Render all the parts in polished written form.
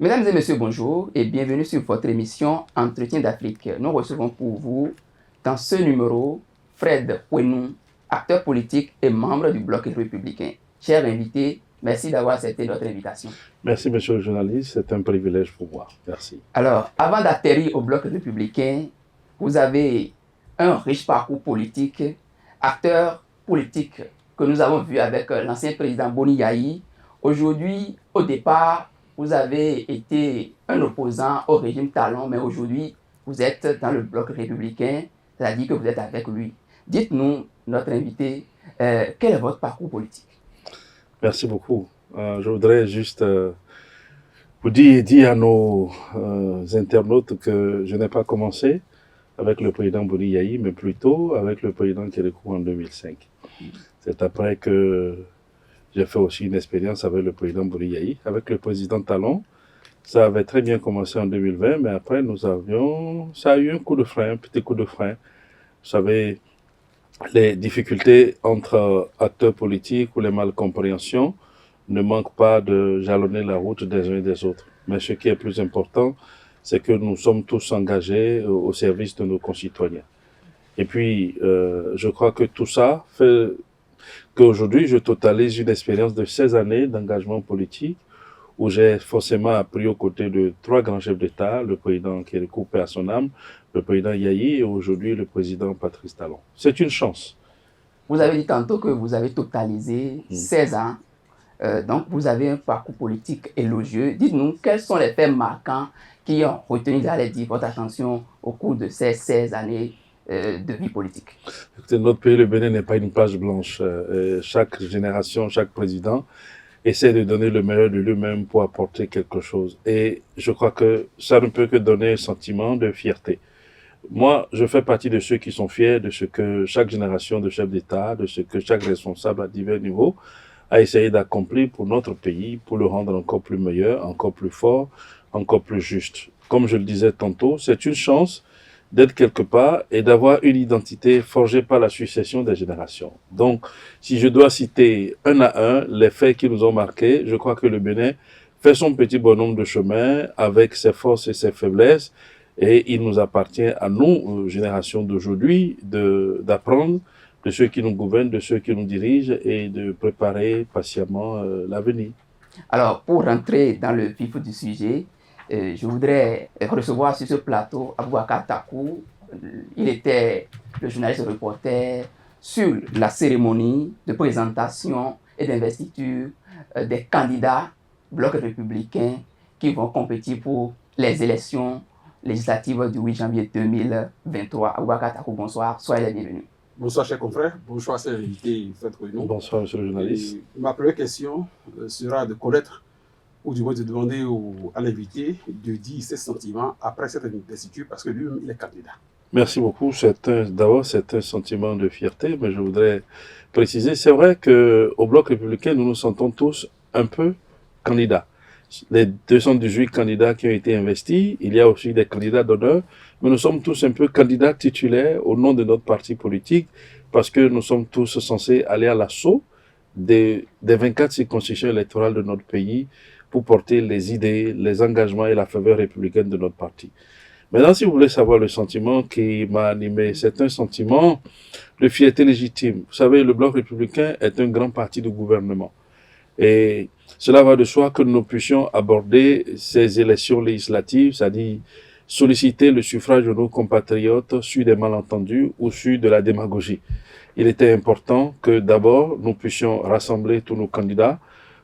Mesdames et messieurs, bonjour et bienvenue sur votre émission Entretien d'Afrique. Nous recevons pour vous, dans ce numéro, Fred Ouenou, acteur politique et membre du Bloc républicain. Chers invités, merci d'avoir accepté notre invitation. Merci, monsieur le journaliste, c'est un privilège pour moi. Merci. Alors, avant d'atterrir au Bloc républicain, vous avez un riche parcours politique, acteur politique que nous avons vu avec l'ancien président Boni Yayi. Aujourd'hui, au départ, vous avez été un opposant au régime Talon, mais aujourd'hui, vous êtes dans le Bloc républicain, c'est-à-dire que vous êtes avec lui. Dites-nous, notre invité, quel est votre parcours politique? Merci beaucoup. Je voudrais juste vous dire à nos internautes que je n'ai pas commencé avec le président Boni Yayi, mais plutôt avec le président Kérékou en 2005. C'est après que j'ai fait aussi une expérience avec le président Boni Yayi. Avec le président Talon, ça avait très bien commencé en 2020, mais après ça a eu un coup de frein, un petit coup de frein. Vous savez, les difficultés entre acteurs politiques ou les malcompréhensions ne manquent pas de jalonner la route des uns et des autres. Mais ce qui est plus important, c'est que nous sommes tous engagés au service de nos concitoyens. Et puis, je crois que tout ça fait qu'aujourd'hui, je totalise une expérience de 16 années d'engagement politique où j'ai forcément appris aux côtés de 3 grands chefs d'État, le président Kérékou, paix à son âme, le président Yayi et aujourd'hui le président Patrice Talon. C'est une chance. Vous avez dit tantôt que vous avez totalisé 16 ans. Donc, vous avez un parcours politique élogieux. Dites-nous, quels sont les faits marquants qui ont retenu, j'allais dire, votre attention au cours de ces 16 années de vie politique? Écoutez, notre pays, le Bénin, n'est pas une page blanche. Chaque génération, chaque président essaie de donner le meilleur de lui-même pour apporter quelque chose. Et je crois que ça ne peut que donner un sentiment de fierté. Moi, je fais partie de ceux qui sont fiers de ce que chaque génération de chefs d'État, de ce que chaque responsable à divers niveaux a essayé d'accomplir pour notre pays, pour le rendre encore plus meilleur, encore plus fort, encore plus juste. Comme je le disais tantôt, c'est une chance d'être quelque part et d'avoir une identité forgée par la succession des générations. Donc, si je dois citer un à un les faits qui nous ont marqués, je crois que le Bénin fait son petit bonhomme de chemin avec ses forces et ses faiblesses et il nous appartient à nous, générations d'aujourd'hui, d'apprendre de ceux qui nous gouvernent, de ceux qui nous dirigent et de préparer patiemment l'avenir. Alors, pour rentrer dans le vif du sujet, je voudrais recevoir sur ce plateau Aboubacar Takou. Il était le journaliste reporter sur la cérémonie de présentation et d'investiture des candidats bloc républicain qui vont compétir pour les élections législatives du 8 janvier 2023. Aboubacar Takou, bonsoir, soyez les bienvenus. Bonsoir, chers confrères. Bonsoir, chers invités. Bonsoir, monsieur le journaliste. Ma première question sera de connaître, ou du moins de demander à l'invité de dire ses sentiments après cette investiture, parce que lui-même, il est candidat. Merci beaucoup. D'abord, c'est un sentiment de fierté, mais je voudrais préciser, c'est vrai qu'au Bloc républicain, nous nous sentons tous un peu candidats. Les 218 candidats qui ont été investis, il y a aussi des candidats d'honneur, mais nous sommes tous un peu candidats titulaires au nom de notre parti politique parce que nous sommes tous censés aller à l'assaut des 24 circonscriptions électorales de notre pays pour porter les idées, les engagements et la faveur républicaine de notre parti. Maintenant, si vous voulez savoir le sentiment qui m'a animé, c'est un sentiment de fierté légitime. Vous savez, le Bloc républicain est un grand parti de gouvernement. Et cela va de soi que nous puissions aborder ces élections législatives, c'est-à-dire solliciter le suffrage de nos compatriotes sur des malentendus ou sur de la démagogie. Il était important que d'abord nous puissions rassembler tous nos candidats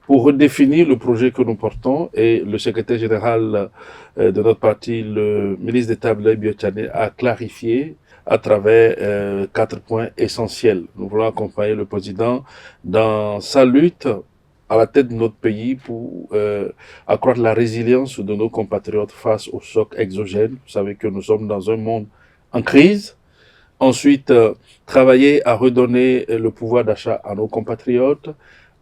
pour redéfinir le projet que nous portons et le secrétaire général de notre parti, le ministre d'État Blaise Biotchané, a clarifié à travers 4 points essentiels. Nous voulons accompagner le président dans sa lutte à la tête de notre pays pour accroître la résilience de nos compatriotes face aux chocs exogènes. Vous savez que nous sommes dans un monde en crise. Ensuite, travailler à redonner le pouvoir d'achat à nos compatriotes,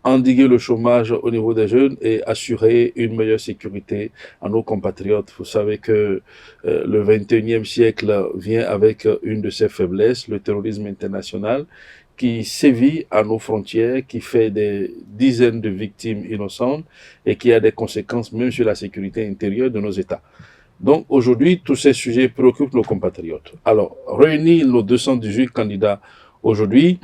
endiguer le chômage au niveau des jeunes et assurer une meilleure sécurité à nos compatriotes. Vous savez que le 21e siècle vient avec une de ses faiblesses, le terrorisme international, qui sévit à nos frontières, qui fait des dizaines de victimes innocentes et qui a des conséquences même sur la sécurité intérieure de nos États. Donc aujourd'hui, tous ces sujets préoccupent nos compatriotes. Alors, réunir nos 218 candidats aujourd'hui,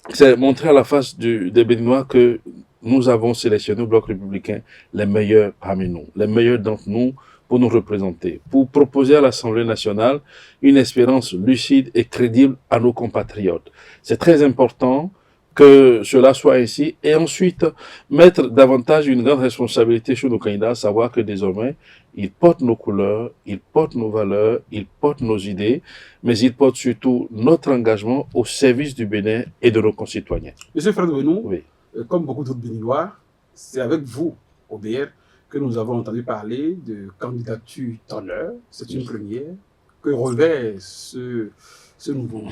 c'est montrer à la face des Béninois que nous avons sélectionné au Bloc républicain les meilleurs parmi nous, les meilleurs d'entre nous pour nous représenter, pour proposer à l'Assemblée nationale une espérance lucide et crédible à nos compatriotes. C'est très important que cela soit ainsi et ensuite mettre davantage une grande responsabilité sur nos candidats, à savoir que désormais, ils portent nos couleurs, ils portent nos valeurs, ils portent nos idées, mais ils portent surtout notre engagement au service du Bénin et de nos concitoyens. Monsieur Fred Benou, Oui. Comme beaucoup d'autres Béninois, c'est avec vous, au BR, que nous avons entendu parler de candidature d'honneur. C'est une première. Que revêt ce nouveau nom?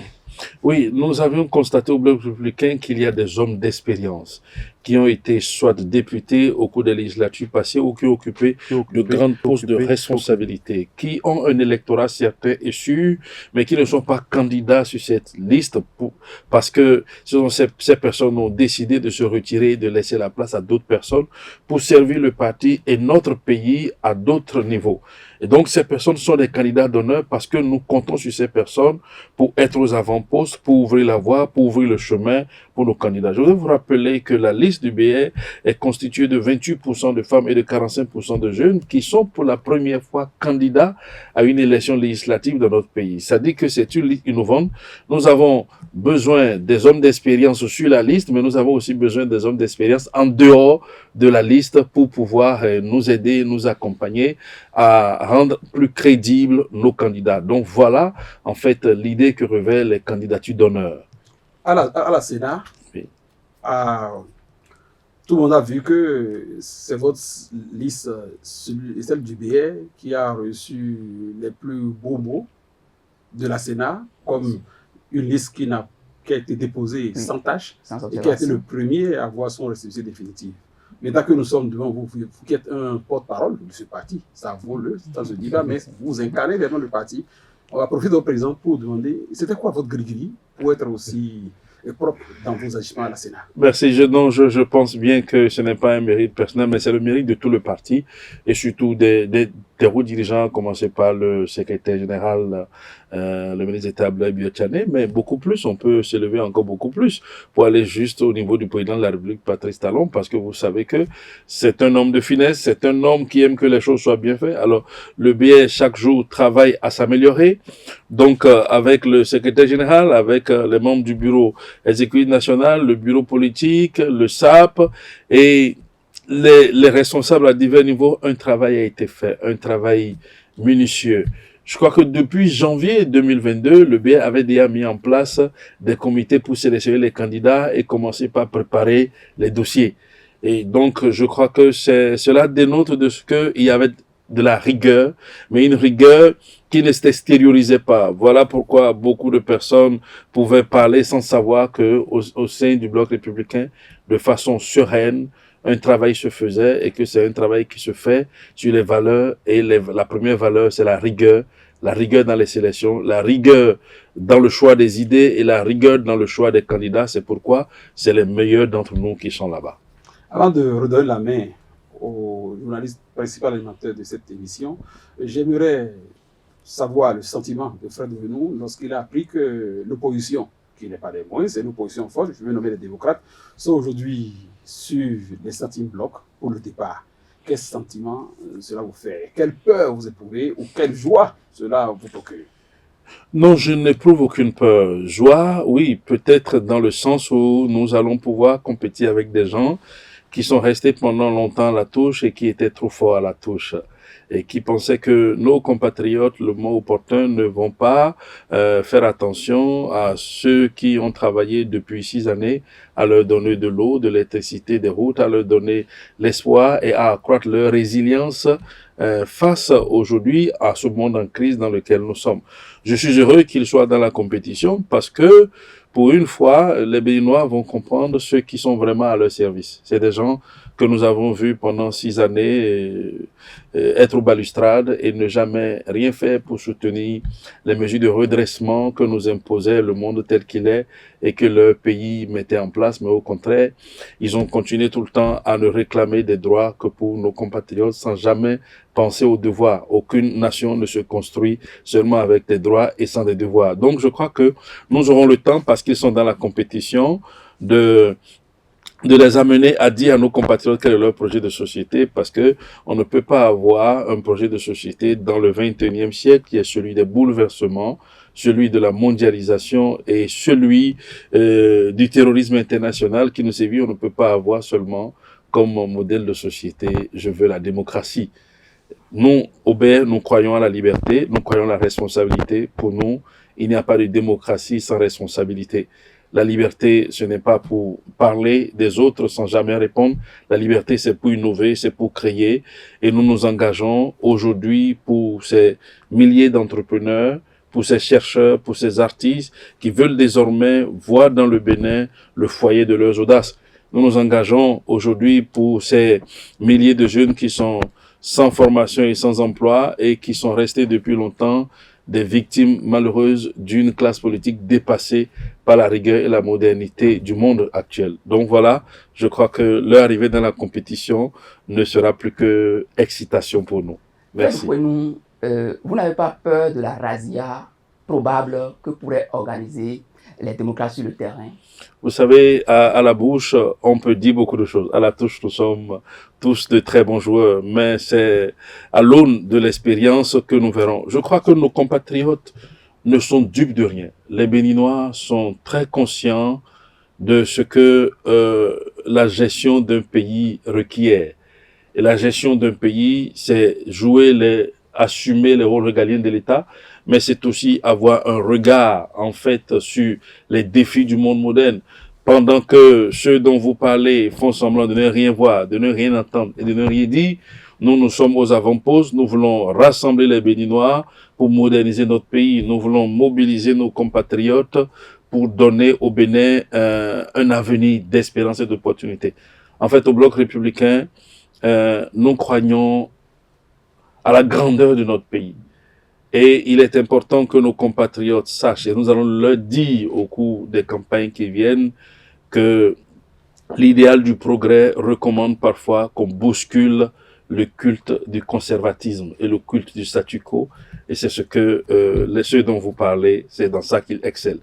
Oui, nous avions constaté au Bloc républicain qu'il y a des hommes d'expérience qui ont été soit députés au cours des législatures passées ou qui ont occupé de grandes postes de responsabilité, qui ont un électorat certain et sûr, mais qui ne sont pas candidats sur cette liste parce que ces personnes ont décidé de se retirer et de laisser la place à d'autres personnes pour servir le parti et notre pays à d'autres niveaux. Et donc, ces personnes sont des candidats d'honneur parce que nous comptons sur ces personnes pour être aux avant-postes, pour ouvrir la voie, pour ouvrir le chemin pour nos candidats. Je voudrais vous rappeler que la liste du BR est constituée de 28% de femmes et de 45% de jeunes qui sont pour la première fois candidats à une élection législative dans notre pays. Ça dit que c'est une liste innovante. Nous avons besoin des hommes d'expérience sur la liste, mais nous avons aussi besoin des hommes d'expérience en dehors de la liste pour pouvoir nous aider, nous accompagner à rendre plus crédibles nos candidats. Donc voilà, en fait, l'idée que révèlent les candidatures d'honneur. À la Sénat, Oui. Tout le monde a vu que c'est votre liste, celle du BR, qui a reçu les plus beaux mots de la Sénat, comme une liste qui a été déposée sans tâche et qui a été le premier à avoir son récépissé définitif. Maintenant que nous sommes devant vous, vous qui êtes un porte-parole de ce parti, ça vaut le dans ce débat, mais vous incarnez vraiment le parti. On va profiter au présent pour demander, c'était quoi votre gris-gris pour être aussi propre dans vos agissements à la Sénat? Merci. Je pense bien que ce n'est pas un mérite personnel, mais c'est le mérite de tout le parti et surtout des hauts dirigeants, à commencer par le secrétaire général, le ministre d'État Blaise Biotchané, mais beaucoup plus, on peut s'élever encore beaucoup plus pour aller juste au niveau du président de la République, Patrice Talon, parce que vous savez que c'est un homme de finesse, c'est un homme qui aime que les choses soient bien faites. Alors, le BR, chaque jour, travaille à s'améliorer. Donc, avec le secrétaire général, avec les membres du bureau exécutif national, le bureau politique, le SAP et les responsables à divers niveaux, un travail a été fait, un travail minutieux. Je crois que depuis janvier 2022, le BR avait déjà mis en place des comités pour sélectionner les candidats et commencer par préparer les dossiers. Et donc, je crois que cela dénote de ce qu'il y avait de la rigueur, mais une rigueur qui ne s'extériorisait pas. Voilà pourquoi beaucoup de personnes pouvaient parler sans savoir que au sein du Bloc républicain, de façon sereine, un travail se faisait et que c'est un travail qui se fait sur les valeurs et la première valeur, c'est la rigueur dans les sélections, la rigueur dans le choix des idées et la rigueur dans le choix des candidats. C'est pourquoi c'est les meilleurs d'entre nous qui sont là-bas. Avant de redonner la main au journaliste principal animateur de cette émission, j'aimerais savoir le sentiment de Fred Benou lorsqu'il a appris que l'opposition, qui n'est pas des moyens, c'est une opposition forte, je vais nommer les démocrates, sont aujourd'hui sur les starting blocks pour le départ. Quel sentiment cela vous fait? Quelle peur vous éprouvez ou quelle joie cela vous procure? Non, je n'éprouve aucune peur. Joie, oui, peut-être dans le sens où nous allons pouvoir compétir avec des gens qui sont restés pendant longtemps à la touche et qui étaient trop forts à la touche et qui pensaient que nos compatriotes, le moment opportun, ne vont pas faire attention à ceux qui ont travaillé depuis 6 années à leur donner de l'eau, de l'électricité, des routes, à leur donner l'espoir et à accroître leur résilience face aujourd'hui à ce monde en crise dans lequel nous sommes. Je suis heureux qu'ils soient dans la compétition parce que pour une fois, les Béninois vont comprendre ceux qui sont vraiment à leur service. C'est des gens que nous avons vu pendant 6 années être aux balustrades et ne jamais rien faire pour soutenir les mesures de redressement que nous imposait le monde tel qu'il est et que le pays mettait en place, mais au contraire, ils ont continué tout le temps à ne réclamer des droits que pour nos compatriotes sans jamais penser aux devoirs. Aucune nation ne se construit seulement avec des droits et sans des devoirs. Donc je crois que nous aurons le temps, parce qu'ils sont dans la compétition, de les amener à dire à nos compatriotes quel est leur projet de société, parce que on ne peut pas avoir un projet de société dans le 21e siècle qui est celui des bouleversements, celui de la mondialisation et celui du terrorisme international qui nous sévit. On ne peut pas avoir seulement comme modèle de société, je veux la démocratie. Nous, au BR, nous croyons à la liberté, nous croyons à la responsabilité. Pour nous, il n'y a pas de démocratie sans responsabilité. La liberté, ce n'est pas pour parler des autres sans jamais répondre. La liberté, c'est pour innover, c'est pour créer. Et nous nous engageons aujourd'hui pour ces milliers d'entrepreneurs, pour ces chercheurs, pour ces artistes qui veulent désormais voir dans le Bénin le foyer de leurs audaces. Nous nous engageons aujourd'hui pour ces milliers de jeunes qui sont sans formation et sans emploi et qui sont restés depuis longtemps des victimes malheureuses d'une classe politique dépassée par la rigueur et la modernité du monde actuel. Donc voilà, je crois que leur arrivée dans la compétition ne sera plus que excitation pour nous. Merci. Vous n'avez pas peur de la razzia probable que pourraient organiser les démocraties sur le terrain? Vous savez, à la bouche, on peut dire beaucoup de choses. À la touche, nous sommes tous de très bons joueurs, mais c'est à l'aune de l'expérience que nous verrons. Je crois que nos compatriotes ne sont dupes de rien. Les Béninois sont très conscients de ce que la gestion d'un pays requiert. Et la gestion d'un pays, c'est assumer les rôles régaliens de l'État, mais c'est aussi avoir un regard, en fait, sur les défis du monde moderne. Pendant que ceux dont vous parlez font semblant de ne rien voir, de ne rien entendre et de ne rien dire, nous sommes aux avant-postes, nous voulons rassembler les Béninois pour moderniser notre pays, nous voulons mobiliser nos compatriotes pour donner au Bénin un avenir d'espérance et d'opportunité. En fait, au Bloc républicain, nous croyons à la grandeur de notre pays. Et il est important que nos compatriotes sachent, et nous allons leur dire au cours des campagnes qui viennent, que l'idéal du progrès recommande parfois qu'on bouscule le culte du conservatisme et le culte du statu quo. Et c'est ce que ceux dont vous parlez, c'est dans ça qu'ils excellent.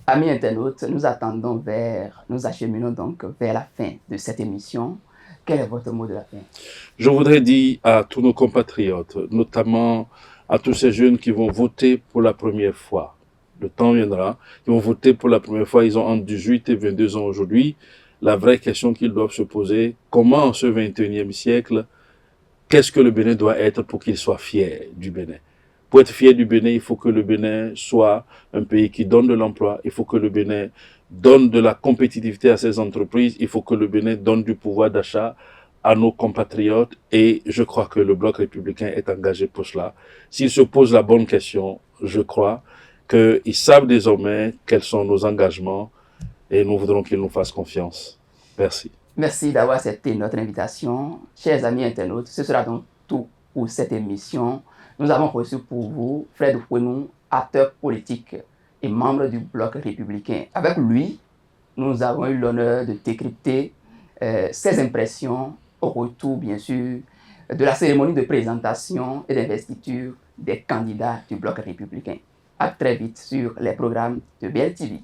Amis internautes, nous acheminons donc vers la fin de cette émission. Quel est votre mot de la fin? Je voudrais dire à tous nos compatriotes, notamment à tous ces jeunes qui vont voter pour la première fois. Le temps viendra, ils vont voter pour la première fois, ils ont entre 18 et 22 ans aujourd'hui. La vraie question qu'ils doivent se poser, comment en ce 21e siècle, qu'est-ce que le Bénin doit être pour qu'il soit fier du Bénin? Pour être fier du Bénin, il faut que le Bénin soit un pays qui donne de l'emploi, il faut que le Bénin donne de la compétitivité à ses entreprises, il faut que le Bénin donne du pouvoir d'achat à nos compatriotes et je crois que le Bloc républicain est engagé pour cela. S'ils se posent la bonne question, je crois qu'ils savent désormais quels sont nos engagements et nous voudrons qu'ils nous fassent confiance. Merci. Merci d'avoir accepté notre invitation. Chers amis internautes, ce sera donc tout pour cette émission. Nous avons reçu pour vous Fred Ouenou, acteur politique et membre du Bloc républicain. Avec lui, nous avons eu l'honneur de décrypter ses impressions au retour, bien sûr, de la cérémonie de présentation et d'investiture des candidats du Bloc républicain. À très vite sur les programmes de BLTV.